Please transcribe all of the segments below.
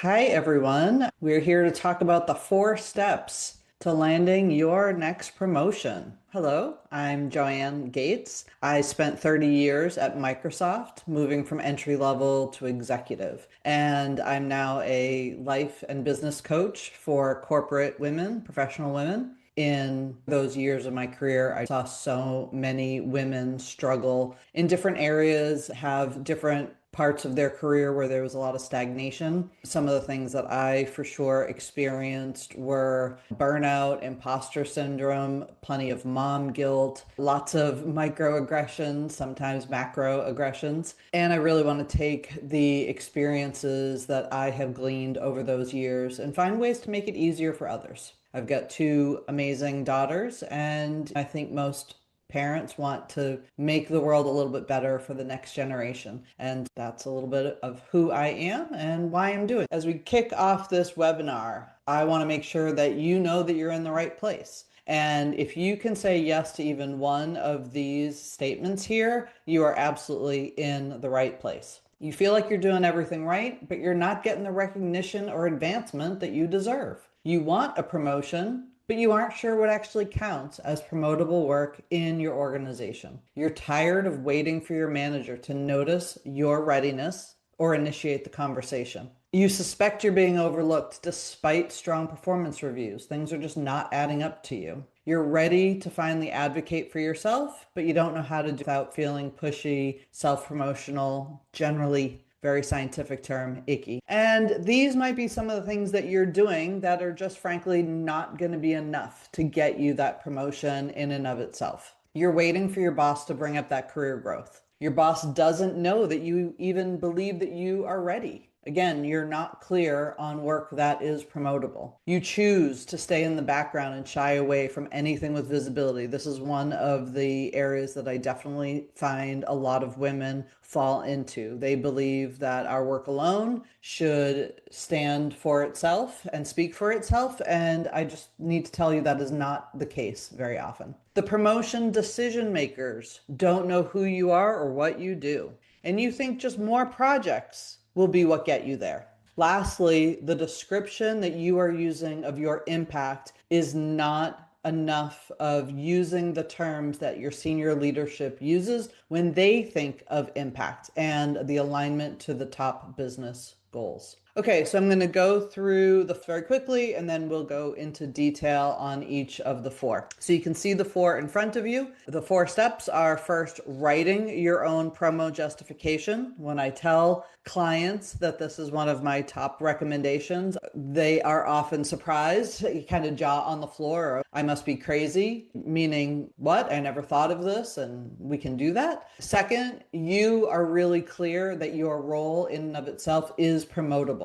Hi, everyone. We're here to talk about the 4 steps to landing your next promotion. Hello, I'm Joanne Gates. I spent 30 years at Microsoft, moving from entry level to executive. And I'm now a life and business coach for corporate women, professional women. In those years of my career, I saw so many women struggle in different areas, have different parts of their career where there was a lot of stagnation. Some of the things that I for sure experienced were burnout, imposter syndrome, plenty of mom guilt, lots of microaggressions, sometimes macroaggressions. And I really want to take the experiences that I have gleaned over those years and find ways to make it easier for others. I've got 2 amazing daughters, and I think most parents want to make the world a little bit better for the next generation. And that's a little bit of who I am and why I'm doing it. As we kick off this webinar, I want to make sure that you know that you're in the right place. And if you can say yes to even one of these statements here, you are absolutely in the right place. You feel like you're doing everything right, but you're not getting the recognition or advancement that you deserve. You want a promotion, but you aren't sure what actually counts as promotable work in your organization. You're tired of waiting for your manager to notice your readiness or initiate the conversation. You suspect you're being overlooked despite strong performance reviews. Things are just not adding up to you. You're ready to finally advocate for yourself, but you don't know how to do it without feeling pushy, self-promotional, generally very scientific term, icky. And these might be some of the things that you're doing that are just frankly not going to be enough to get you that promotion in and of itself. You're waiting for your boss to bring up that career growth. Your boss doesn't know that you even believe that you are ready. Again, you're not clear on work that is promotable. You choose to stay in the background and shy away from anything with visibility. This is one of the areas that I definitely find a lot of women fall into. They believe that our work alone should stand for itself and speak for itself. And I just need to tell you that is not the case very often. The promotion decision makers don't know who you are or what you do. And you think just more projects will be what get you there. Lastly, the description that you are using of your impact is not enough of using the terms that your senior leadership uses when they think of impact and the alignment to the top business goals. Okay, so I'm going to go through the very quickly and then we'll go into detail on each of the 4. So you can see the 4 in front of you. The 4 steps are first writing your own promo justification. When I tell clients that this is one of my top recommendations, they are often surprised. You kind of jaw on the floor. I must be crazy, meaning what? I never thought of this and we can do that. Second, you are really clear that your role in and of itself is promotable.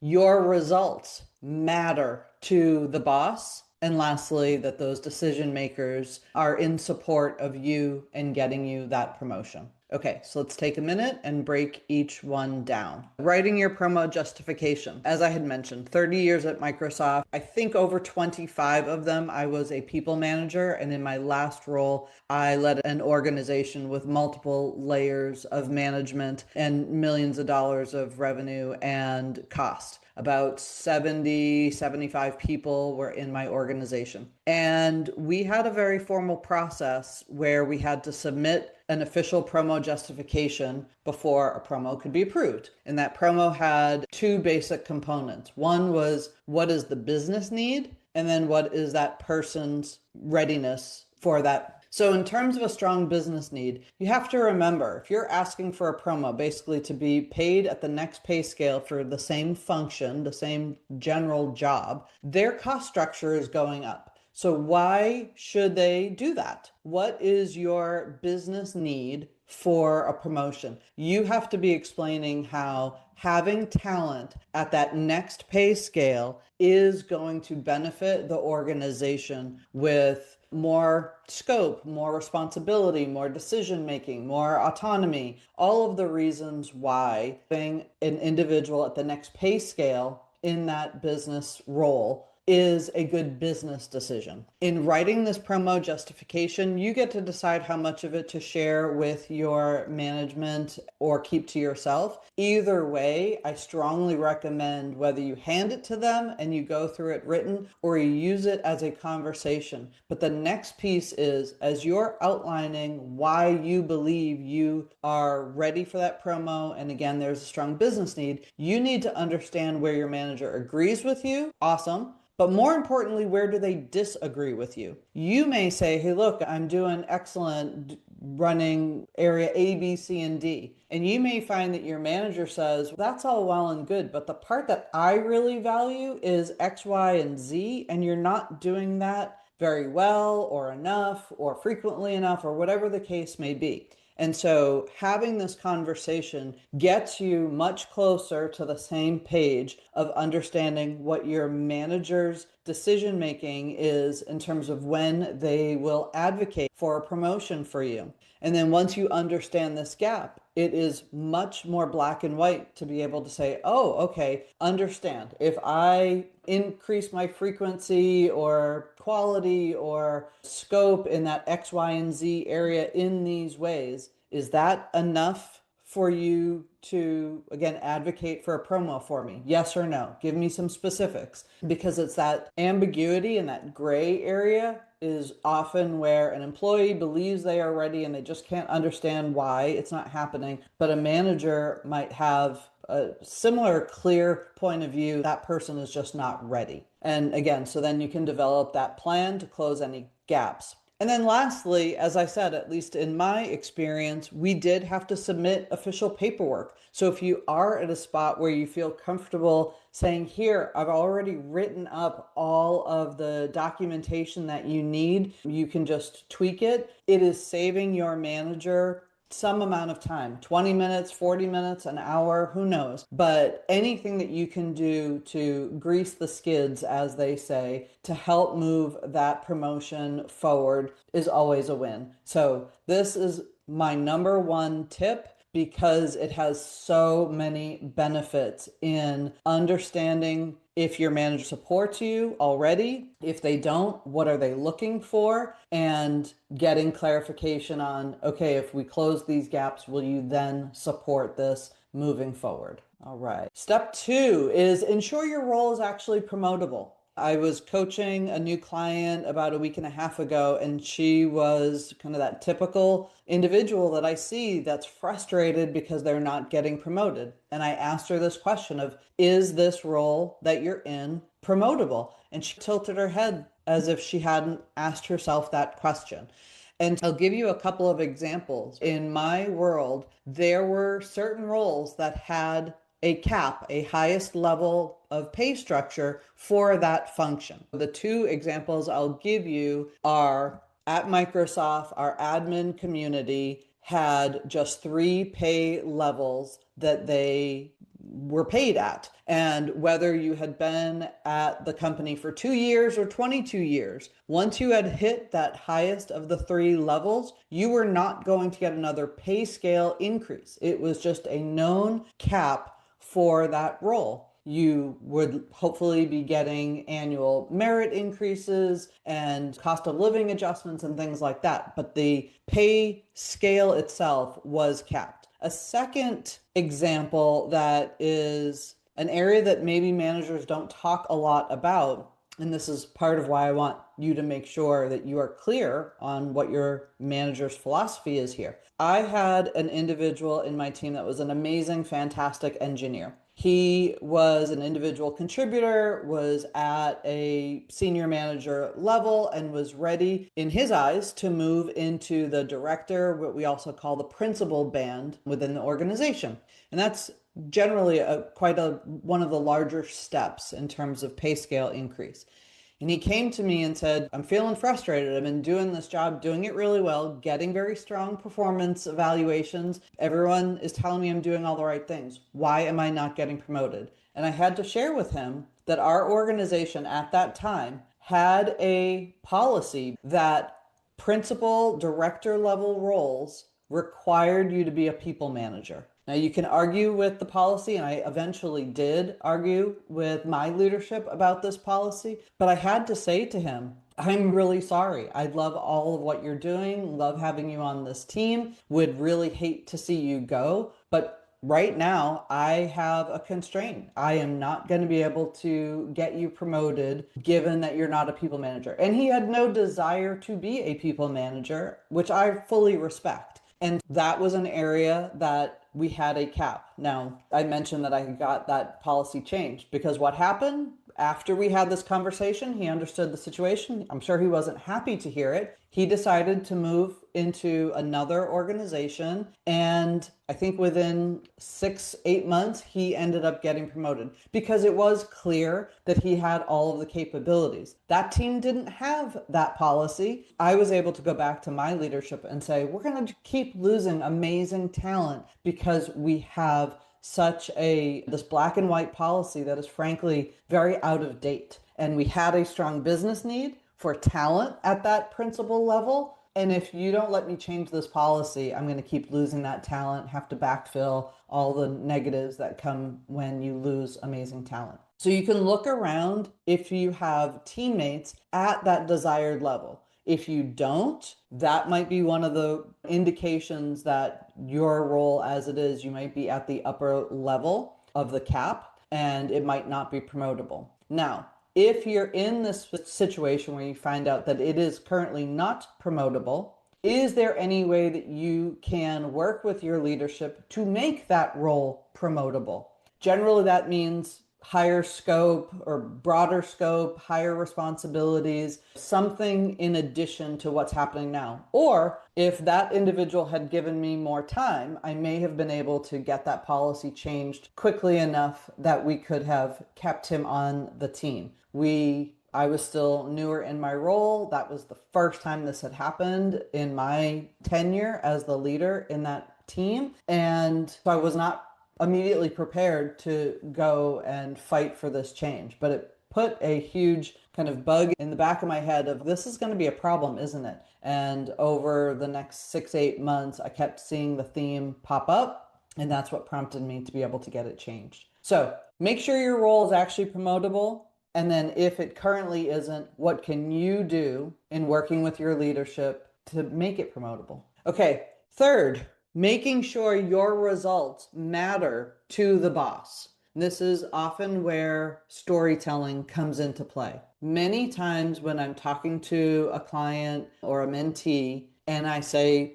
Your results matter to the boss. And lastly, that those decision makers are in support of you and getting you that promotion. Okay, so let's take a minute and break each one down. Writing your promo justification. As I had mentioned, 30 years at Microsoft. I think over 25 of them, I was a people manager. And in my last role, I led an organization with multiple layers of management and millions of dollars of revenue and cost. About 70, 75 people were in my organization. And we had a very formal process where we had to submit an official promo justification before a promo could be approved. And that promo had 2 basic components. One was, what is the business need? And then what is that person's readiness for that? So in terms of a strong business need, you have to remember, if you're asking for a promo basically to be paid at the next pay scale for the same function, the same general job, their cost structure is going up. So why should they do that? What is your business need for a promotion? You have to be explaining how having talent at that next pay scale is going to benefit the organization with more scope, more responsibility, more decision making, more autonomy, all of the reasons why having an individual at the next pay scale in that business role is a good business decision. In writing this promo justification, you get to decide how much of it to share with your management or keep to yourself. Either way, I strongly recommend whether you hand it to them and you go through it written or you use it as a conversation. But the next piece is, as you're outlining why you believe you are ready for that promo, and again, there's a strong business need, you need to understand where your manager agrees with you. Awesome. But more importantly, where do they disagree with you? You may say, hey, look, I'm doing excellent running area A, B, C, and D. And you may find that your manager says, that's all well and good, but the part that I really value is X, Y, and Z, and you're not doing that very well or enough or frequently enough or whatever the case may be. And so having this conversation gets you much closer to the same page of understanding what your manager's decision making is in terms of when they will advocate for a promotion for you. And then once you understand this gap, it is much more black and white to be able to say, oh, okay, understand. If I increase my frequency or quality or scope in that X, Y, and Z area in these ways, is that enough for you to, again, advocate for a promo for me? Yes or no? Give me some specifics, because it's that ambiguity and that gray area is often where an employee believes they are ready and they just can't understand why it's not happening. But a manager might have a similar clear point of view. That person is just not ready. And again, so then you can develop that plan to close any gaps. And then lastly, as I said, at least in my experience, we did have to submit official paperwork. So if you are at a spot where you feel comfortable saying, here, I've already written up all of the documentation that you need, you can just tweak it. It is saving your manager some amount of time, 20 minutes, 40 minutes, an hour, who knows. But anything that you can do to grease the skids, as they say, to help move that promotion forward is always a win. So this is my number one tip, because it has so many benefits in understanding if your manager supports you already. If they don't, what are they looking for? And getting clarification on, okay, if we close these gaps, will you then support this moving forward? All right. Step 2 is ensure your role is actually promotable. I was coaching a new client about a week and a half ago, and she was kind of that typical individual that I see that's frustrated because they're not getting promoted. And I asked her this question of, is this role that you're in promotable? And she tilted her head as if she hadn't asked herself that question. And I'll give you a couple of examples. In my world, there were certain roles that had a cap, a highest level of pay structure for that function. The two examples I'll give you are at Microsoft, our admin community had just 3 pay levels that they were paid at. And whether you had been at the company for 2 years or 22 years, once you had hit that highest of the 3 levels, you were not going to get another pay scale increase. It was just a known cap for that role. You would hopefully be getting annual merit increases and cost of living adjustments and things like that. But the pay scale itself was capped. A second example that is an area that maybe managers don't talk a lot about, and this is part of why I want you to make sure that you are clear on what your manager's philosophy is here. I had an individual in my team that was an amazing, fantastic engineer. He was an individual contributor, was at a senior manager level, and was ready, in his eyes, to move into the director, what we also call the principal band within the organization. And that's generally one of the larger steps in terms of pay scale increase. And he came to me and said, I'm feeling frustrated. I've been doing this job, doing it really well, getting very strong performance evaluations. Everyone is telling me I'm doing all the right things. Why am I not getting promoted? And I had to share with him that our organization at that time had a policy that principal director level roles required you to be a people manager. Now, you can argue with the policy, and I eventually did argue with my leadership about this policy, but I had to say to him, I'm really sorry. I love all of what you're doing, love having you on this team, would really hate to see you go, but right now I have a constraint. I am not going to be able to get you promoted given that you're not a people manager. And he had no desire to be a people manager, which I fully respect. And that was an area that we had a cap. Now, I mentioned that I got that policy changed because what happened after we had this conversation, he understood the situation. I'm sure he wasn't happy to hear it. He decided to move into another organization. And I think within 6, 8 months, he ended up getting promoted because it was clear that he had all of the capabilities. That team didn't have that policy. I was able to go back to my leadership and say, we're going to keep losing amazing talent because we have such this black and white policy that is frankly very out of date. And we had a strong business need for talent at that principal level. And if you don't let me change this policy, I'm going to keep losing that talent, have to backfill all the negatives that come when you lose amazing talent. So you can look around if you have teammates at that desired level. If you don't, that might be one of the indications that your role as it is, you might be at the upper level of the cap and it might not be promotable. Now, if you're in this situation where you find out that it is currently not promotable, is there any way that you can work with your leadership to make that role promotable? Generally, that means higher scope or broader scope, higher responsibilities, something in addition to what's happening now. Or if that individual had given me more time, I may have been able to get that policy changed quickly enough that we could have kept him on the team. I was still newer in my role. That was the first time this had happened in my tenure as the leader in that team. And so I was not immediately prepared to go and fight for this change. But it put a huge kind of bug in the back of my head of this is going to be a problem, isn't it? And over the next 6, 8 months, I kept seeing the theme pop up, and that's what prompted me to be able to get it changed. So make sure your role is actually promotable. And then if it currently isn't, what can you do in working with your leadership to make it promotable? Okay, third, making sure your results matter to the boss. This is often where storytelling comes into play. Many times when I'm talking to a client or a mentee and I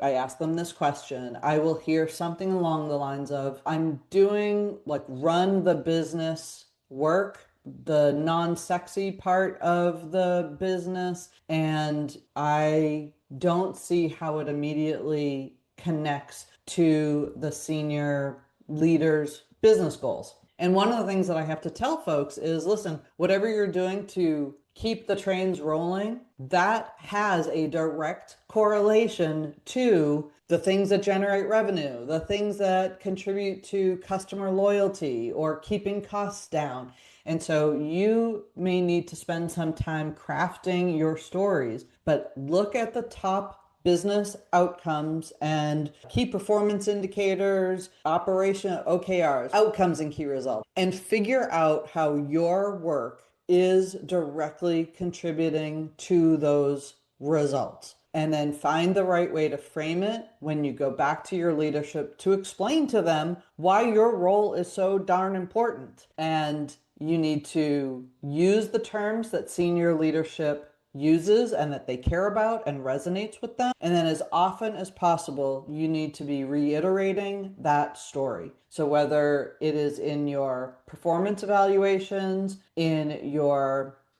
ask them this question, I will hear something along the lines of, I'm doing like run the business work, the non-sexy part of the business, and I don't see how it immediately connects to the senior leader's business goals. And one of the things that I have to tell folks is, listen, whatever you're doing to keep the trains rolling, that has a direct correlation to the things that generate revenue, the things that contribute to customer loyalty or keeping costs down. And so you may need to spend some time crafting your stories, but look at the top business outcomes and key performance indicators, operation OKRs, outcomes and key results, and figure out how your work is directly contributing to those results. And then find the right way to frame it when you go back to your leadership to explain to them why your role is so darn important. And you need to use the terms that senior leadership uses and that they care about and resonates with them. And then as often as possible, you need to be reiterating that story. So whether it is in your performance evaluations,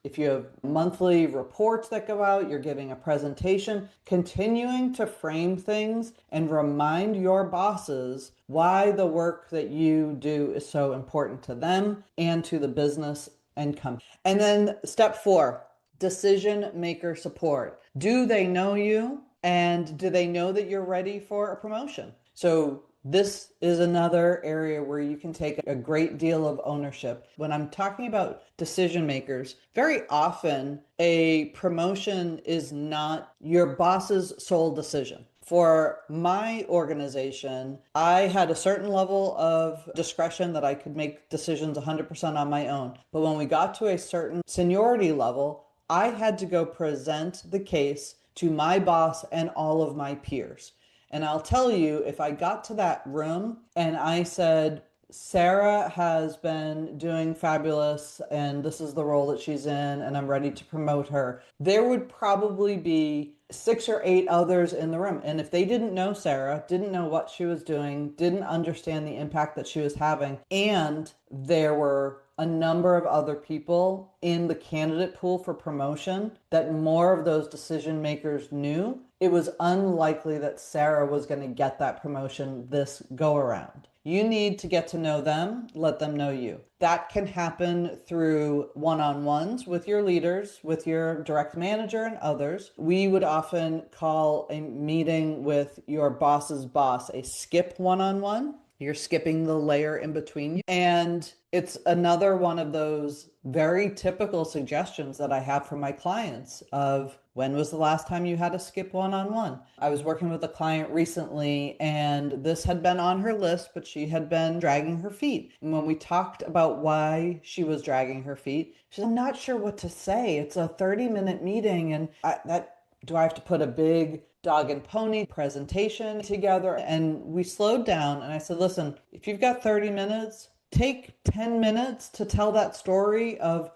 if you have monthly reports that go out, you're giving a presentation, continuing to frame things and remind your bosses why the work that you do is so important to them and to the business and company. And then step 4, decision maker support. Do they know you? And do they know that you're ready for a promotion? So this is another area where you can take a great deal of ownership. When I'm talking about decision makers, very often a promotion is not your boss's sole decision. For my organization, I had a certain level of discretion that I could make decisions 100% on my own. But when we got to a certain seniority level, I had to go present the case to my boss and all of my peers. And I'll tell you, if I got to that room and I said, Sarah has been doing fabulous, and this is the role that she's in, and I'm ready to promote her, there would probably be 6 or 8 others in the room. And if they didn't know Sarah, didn't know what she was doing, didn't understand the impact that she was having, and there were a number of other people in the candidate pool for promotion that more of those decision makers knew, it was unlikely that Sarah was going to get that promotion this go around. You need to get to know them, let them know you. That can happen through one-on-ones with your leaders, with your direct manager and others. We would often call a meeting with your boss's boss a skip one-on-one. You're skipping the layer in between you. And it's another one of those very typical suggestions that I have for my clients of when was the last time you had a skip one-on-one? I was working with a client recently and this had been on her list, but she had been dragging her feet. And when we talked about why she was dragging her feet, she said, I'm not sure what to say. It's a 30-minute meeting and do I have to put a big dog and pony presentation together? And we slowed down and I said, listen, if you've got 30 minutes, take 10 minutes to tell that story of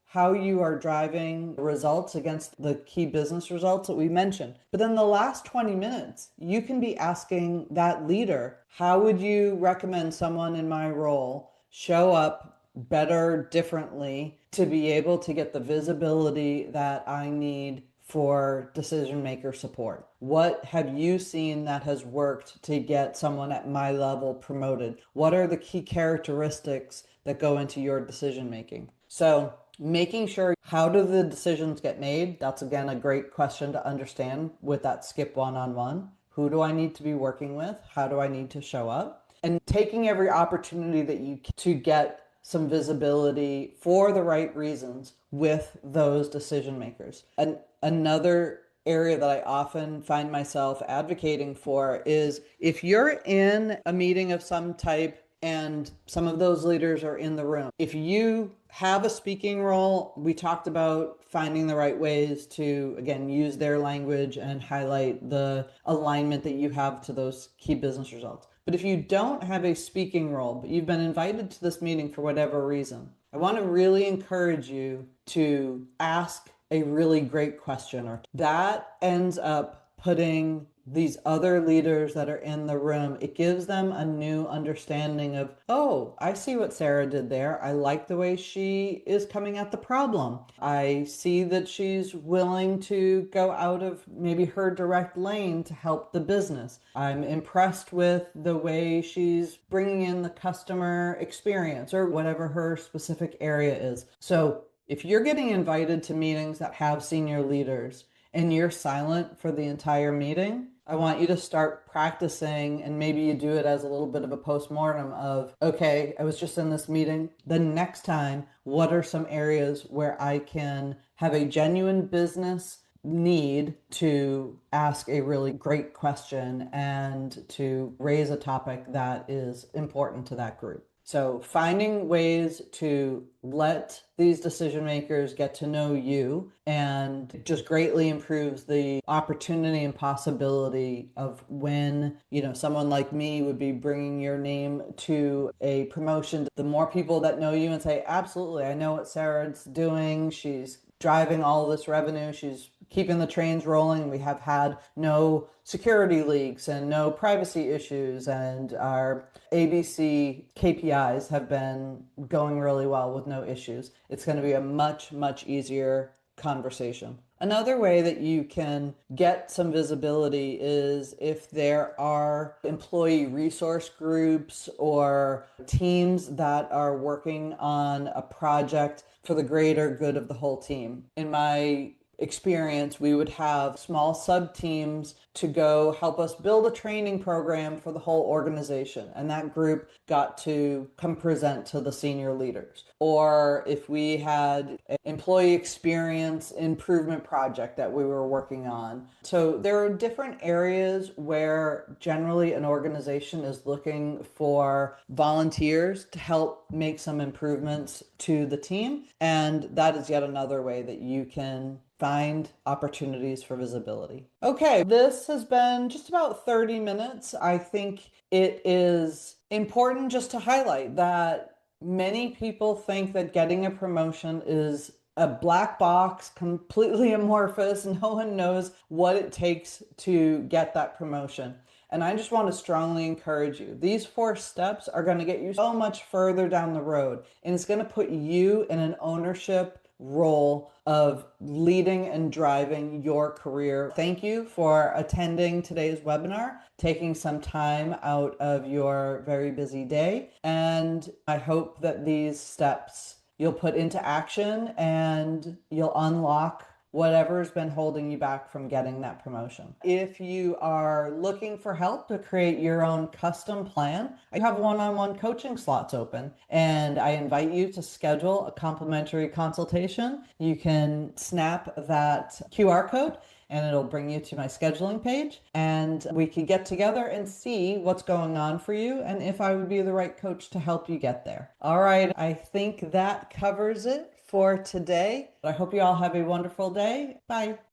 how you are driving results against the key business results that we mentioned. But then the last 20 minutes, you can be asking that leader, how would you recommend someone in my role show up better, differently, to be able to get the visibility that I need for decision maker support? What have you seen that has worked to get someone at my level promoted? What are the key characteristics that go into your decision making? So making sure, how do the decisions get made? That's again a great question to understand with that skip one-on-one. Who do I need to be working with? How do I need to show up? And taking every opportunity that you can to get some visibility for the right reasons with those decision makers. And another area that I often find myself advocating for is if you're in a meeting of some type and some of those leaders are in the room, if you have a speaking role, we talked about finding the right ways to, again, use their language and highlight the alignment that you have to those key business results. But if you don't have a speaking role, but you've been invited to this meeting for whatever reason, I want to really encourage you to ask a really great question, or that ends up putting these other leaders that are in the room, it gives them a new understanding of, oh, I see what Sarah did there. I like the way she is coming at the problem. I see that she's willing to go out of maybe her direct lane to help the business. I'm impressed with the way she's bringing in the customer experience or whatever her specific area is. So if you're getting invited to meetings that have senior leaders and you're silent for the entire meeting, I want you to start practicing, and maybe you do it as a little bit of a postmortem of, okay, I was just in this meeting. The next time, what are some areas where I can have a genuine business need to ask a really great question and to raise a topic that is important to that group? So finding ways to let these decision makers get to know you and just greatly improves the opportunity and possibility of when, someone like me would be bringing your name to a promotion. The more people that know you and say, absolutely, I know what Sarah's doing. She's driving all this revenue. She's keeping the trains rolling. We have had no security leaks and no privacy issues, and our ABC KPIs have been going really well with no issues. It's going to be a much, much easier conversation. Another way that you can get some visibility is if there are employee resource groups or teams that are working on a project for the greater good of the whole team. In my experience, we would have small sub teams to go help us build a training program for the whole organization. And that group got to come present to the senior leaders. or if we had an employee experience improvement project that we were working on. So there are different areas where generally an organization is looking for volunteers to help make some improvements to the team. And that is yet another way that you can find opportunities for visibility. Okay, this has been just about 30 minutes. I think it is important just to highlight that many people think that getting a promotion is a black box, completely amorphous. No one knows what it takes to get that promotion. And I just want to strongly encourage you. These 4 steps are going to get you so much further down the road, and it's going to put you in an ownership role of leading and driving your career. Thank you for attending today's webinar, taking some time out of your very busy day. And I hope that these steps you'll put into action and you'll unlock whatever's been holding you back from getting that promotion. If you are looking for help to create your own custom plan, I have one-on-one coaching slots open, and I invite you to schedule a complimentary consultation. You can snap that QR code and it'll bring you to my scheduling page, and we could get together and see what's going on for you and if I would be the right coach to help you get there. All right, I think that covers it for today. I hope you all have a wonderful day. Bye.